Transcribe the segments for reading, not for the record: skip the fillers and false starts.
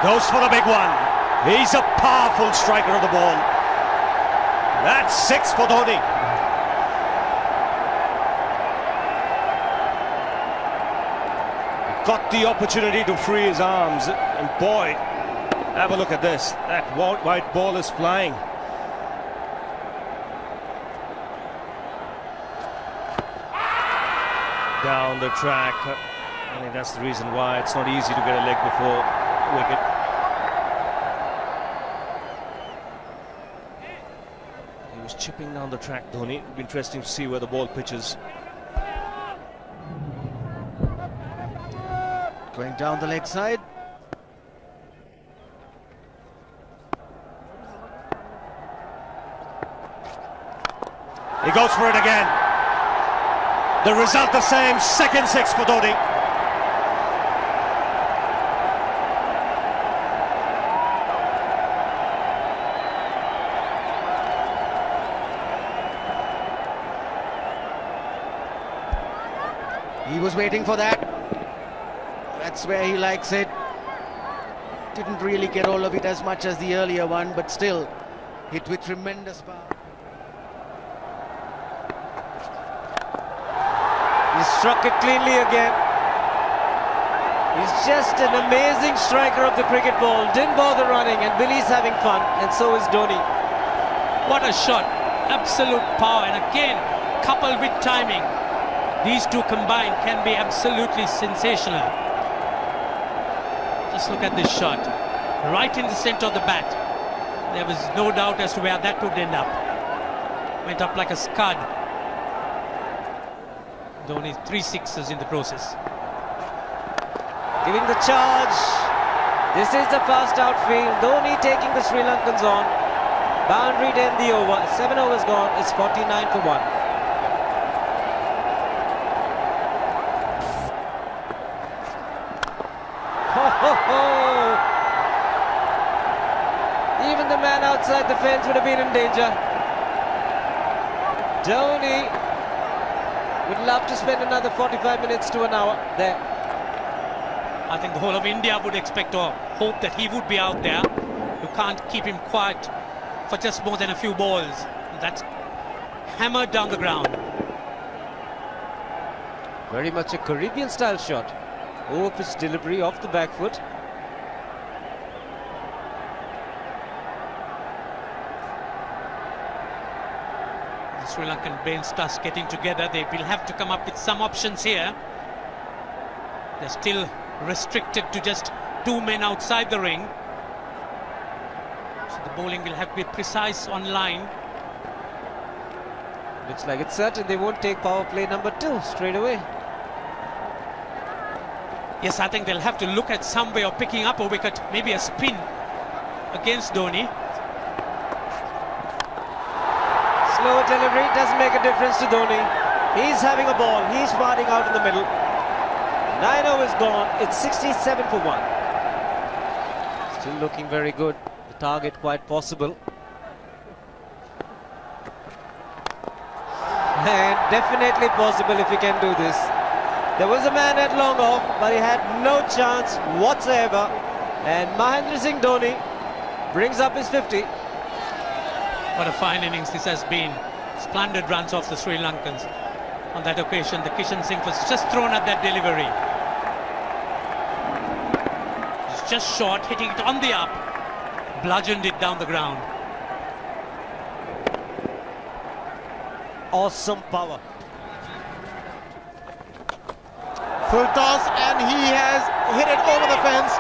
goes for the big one. He's a powerful striker of the ball. That's 6 for Dhoni. Got the opportunity to free his arms, and boy, have a look at this. That white ball is flying. Down the track. I think that's the reason why it's not easy to get a leg before wicket. He was chipping down the track, Dhoni. It'll be interesting to see where the ball pitches. Going down the leg side. He goes for it again. The result the same, second 6 for Dhoni. He was waiting for that. That's where he likes it. Didn't really get all of it as much as the earlier one, but still hit with tremendous power. He struck it cleanly again. He's just an amazing striker of the cricket ball. Didn't bother running, and Billy's having fun, and so is Dhoni. What a shot. Absolute power, and again, coupled with timing. These two combined can be absolutely sensational. Just look at this shot. Right in the center of the bat. There was no doubt as to where that would end up. Went up like a scud. Dhoni 3 sixes in the process. Giving the charge. This is the fast outfield. Dhoni taking the Sri Lankans on. Boundary to end the over. 7 overs gone. It's 49 for 1. Even the man outside the fence would have been in danger. Dhoni would love to spend another 45 minutes to an hour there. I think the whole of India would expect or hope that he would be out there. You can't keep him quiet for just more than a few balls. That's hammered down the ground. Very much a Caribbean style shot. Over-pitch delivery off the back foot. The Sri Lankan bench starts getting together. They will have to come up with some options here. They're still restricted to just 2 men outside the ring. So the bowling will have to be precise on line. Looks like it's certain they won't take power play number 2 straight away. Yes, I think they'll have to look at some way of picking up a wicket, maybe a spin against Dhoni. Slower delivery doesn't make a difference to Dhoni. He's having a ball. He's parting out in the middle. 9 overs gone. It's 67 for 1. Still looking very good. The target quite possible. And definitely possible if he can do this. There was a man at long off, but he had no chance whatsoever. And Mahendra Singh Dhoni brings up his 50. What a fine innings this has been. Splendid runs off the Sri Lankans. On that occasion, the Kishan Singh was just thrown at that delivery. It's just short, hitting it on the up. Bludgeoned it down the ground. Awesome power. Full toss, and he has hit it over the fence.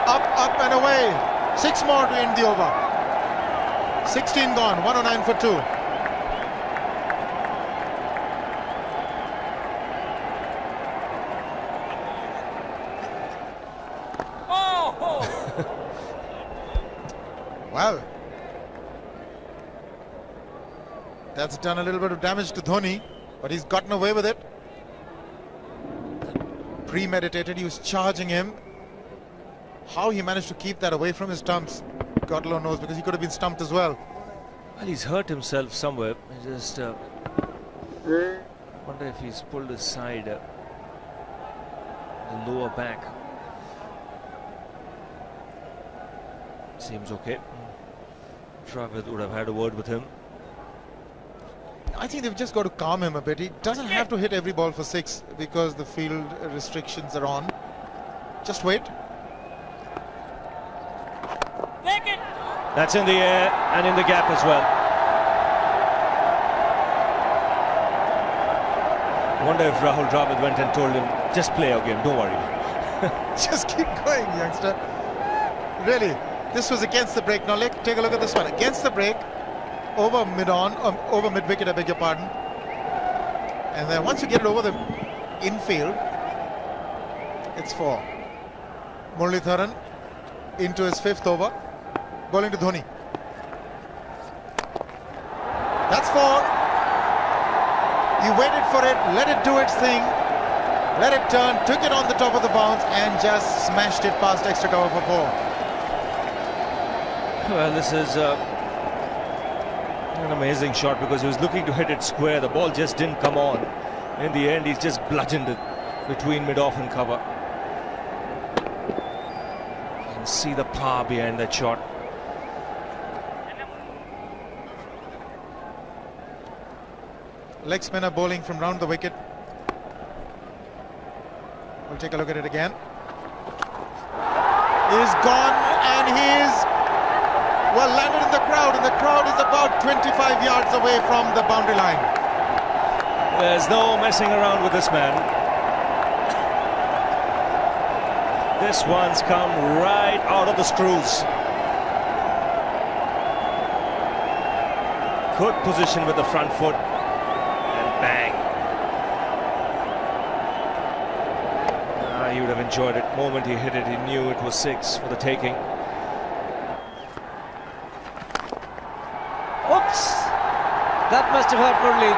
Up and away. 6 more to end the over. 16 gone, 109 for 2. Oh! Well, that's done a little bit of damage to Dhoni, but he's gotten away with it. Premeditated, he was charging him. How he managed to keep that away from his stumps, God alone knows, because he could have been stumped as well. Well, he's hurt himself somewhere. I just wonder if he's pulled his side, the lower back. Seems okay. Dravid would have had a word with him. I think they've just got to calm him a bit. He doesn't have to hit every ball for 6 because the field restrictions are on. Just wait. That's in the air and in the gap as well. I wonder if Rahul Dravid went and told him, just play your game, don't worry. Just keep going, youngster. Really, this was against the break. Now take a look at this one. Against the break, over mid-wicket, I beg your pardon. And then once you get it over the infield, it's 4. Muralitharan into his 5th over, bowling to Dhoni. That's 4. He waited for it, let it do its thing, let it turn, took it on the top of the bounce and just smashed it past extra cover for 4. Well, this is an amazing shot because he was looking to hit it square. The ball just didn't come on. In the end, he's just bludgeoned it between mid-off and cover. You can see the power behind that shot. Leg spinner bowling from round the wicket. We'll take a look at it again. He's gone and he's landed in the crowd, and the crowd is about 25 yards away from the boundary line. There's no messing around with this man. This one's come right out of the screws. Good position with the front foot. Bang. He would have enjoyed it. The moment he hit it, he knew it was 6 for the taking. Oops! That must have hurt Murli.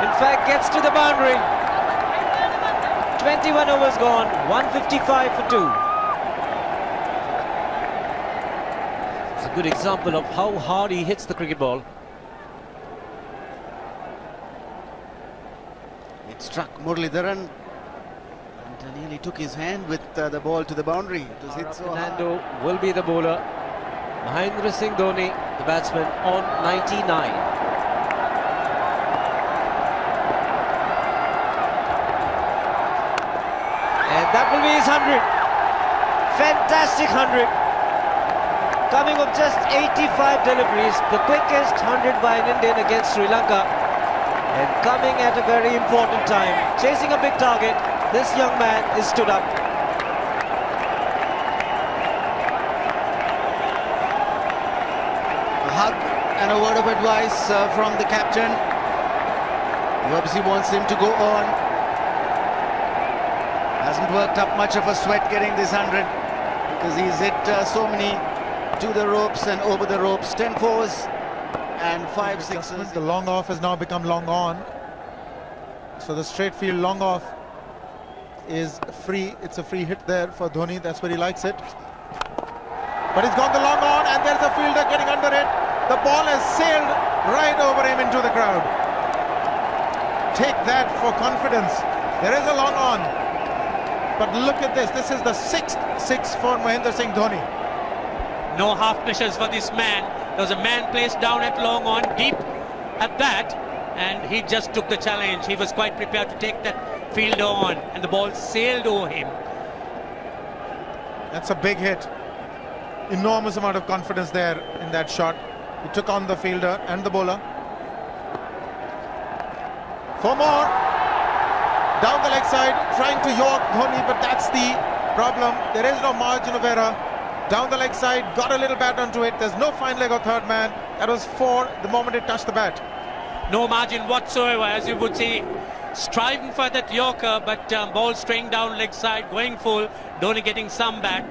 In fact, gets to the boundary. 21 overs gone, 155 for 2. It's a good example of how hard he hits the cricket ball. Struck Muralitharan and nearly took his hand with the ball to the boundary. It was hit so hard. Fernando will be the bowler. Mahendra Singh Dhoni, the batsman, on 99. And that will be his 100. Fantastic 100. Coming of just 85 deliveries, the quickest 100 by an Indian against Sri Lanka. And coming at a very important time, chasing a big target, this young man is stood up. A hug and a word of advice from the captain. He obviously wants him to go on. Hasn't worked up much of a sweat getting this 100 because he's hit so many to the ropes and over the ropes. 10 fours. And 5 sixes. The long off has now become long on. So the straight field long off is free. It's a free hit there for Dhoni. That's where he likes it. But he's gone the long on and there's a fielder getting under it. The ball has sailed right over him into the crowd. Take that for confidence. There is a long on. But look at this. This is the 6th 6 for Mahendra Singh Dhoni. No half measures for this man. There was a man placed down at long on, deep at that, and he just took the challenge. He was quite prepared to take that fielder on, and the ball sailed over him. That's a big hit. Enormous amount of confidence there in that shot. He took on the fielder and the bowler. 4 more. Down the leg side, trying to york Dhoni, but that's the problem. There is no margin of error. Down the leg side, got a little bat onto it. There's no fine leg or third man. That was 4 the moment it touched the bat. No margin whatsoever, as you would see. Striving for that yorker, but ball straying down leg side, going full. Dhoni getting some bat.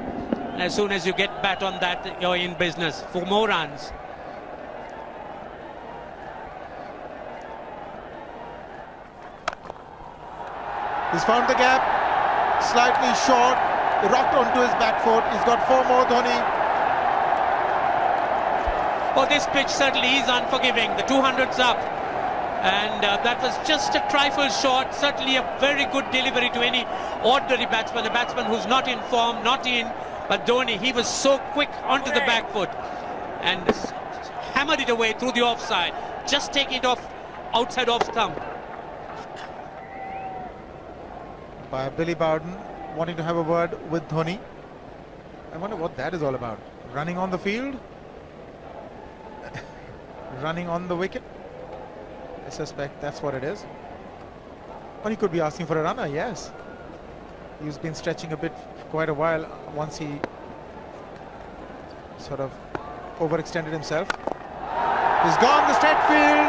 And as soon as you get bat on that, you're in business for more runs. He's found the gap, slightly short. He rocked onto his back foot. He's got 4 more, Dhoni. Oh, this pitch certainly is unforgiving. The 200's up. And that was just a trifle short. Certainly a very good delivery to any ordinary batsman. A batsman who's not in form, not in But Dhoni, he was so quick onto the back foot and hammered it away through the offside. Just take it off outside off stump. By Billy Bowden wanting to have a word with Dhoni. I wonder what that is all about. Running on the field? Running on the wicket? I suspect that's what it is. Or he could be asking for a runner, yes. He's been stretching a bit for quite a while once he sort of overextended himself. He's gone the straight field.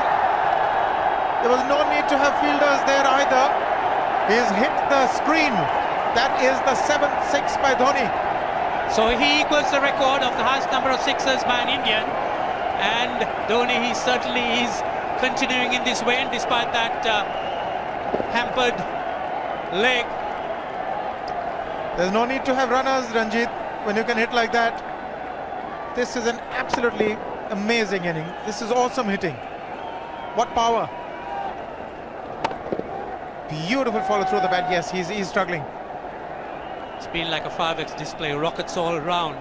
There was no need to have fielders there either. He's hit the screen. That is the 7th 6 by Dhoni. So he equals the record of the highest number of sixes by an Indian. And Dhoni, he certainly is continuing in this way, and despite that hampered leg. There's no need to have runners, Ranjit, when you can hit like that. This is an absolutely amazing inning. This is awesome hitting. What power. Beautiful follow through the bat. Yes, he's struggling. It's been like a 5x display, rockets all round.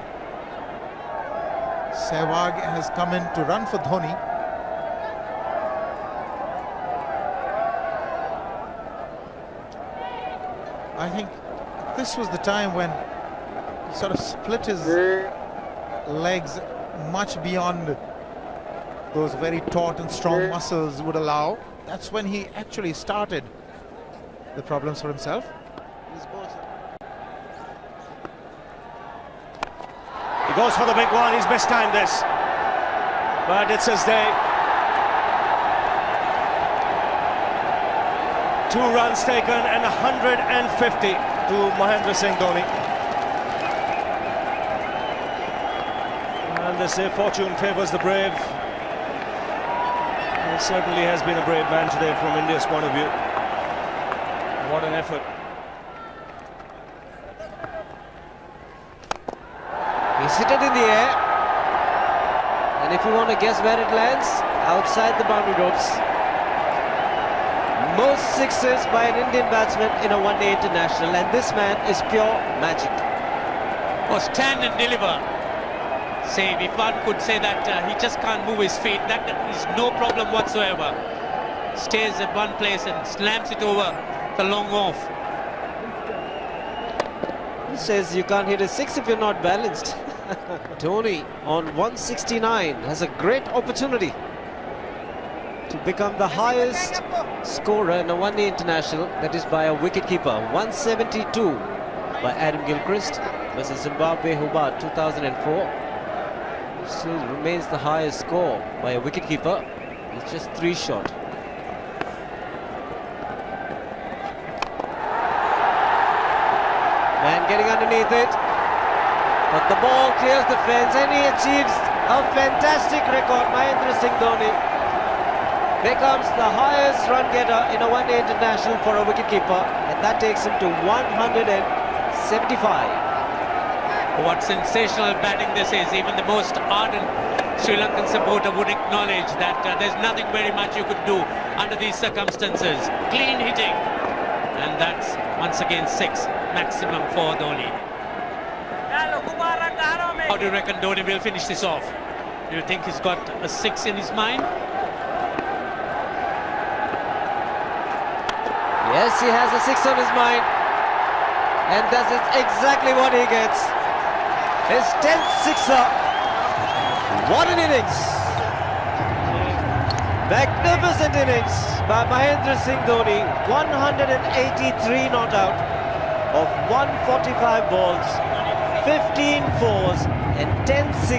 Sehwag has come in to run for Dhoni. I think this was the time when he sort of split his legs much beyond those very taut and strong muscles would allow. That's when he actually started the problems for himself. He goes for the big one. He's mistimed this, but it's his day. 2 runs taken and 150 to Mahendra Singh Dhoni. And they say fortune favours the brave. He certainly has been a brave man today from India's point of view. What an effort. He's hit it in the air. And if you want to guess where it lands, outside the boundary ropes. Most sixes by an Indian batsman in a one-day international, and this man is pure magic. Or stand and deliver. Say, if one could say that he just can't move his feet, that is no problem whatsoever. Stays at one place and slams it over the long off. Who says you can't hit a 6 if you're not balanced? Dhoni on 169 has a great opportunity to become the highest scorer in a one-day international, that is by a wicketkeeper. 172 by Adam Gilchrist versus Zimbabwe Hobart 2004. Still remains the highest score by a wicketkeeper. It's just 3 short. Man getting underneath it, but the ball clears the fence and he achieves a fantastic record. Mahendra Singh Dhoni becomes the highest run getter in a one-day international for a wicketkeeper, and that takes him to 175. What sensational batting this is. Even the most ardent Sri Lankan supporter would acknowledge that there's nothing very much you could do under these circumstances. Clean hitting, and that's once again 6 maximum for Dhoni. How do you reckon Dhoni will finish this off? Do you think he's got a 6 in his mind? Yes, he has a 6 on his mind, and that is exactly what he gets. His 10th sixer. What an innings! Magnificent innings by Mahendra Singh Dhoni. 183 not out of 145 balls, 15 fours and 10 sixes.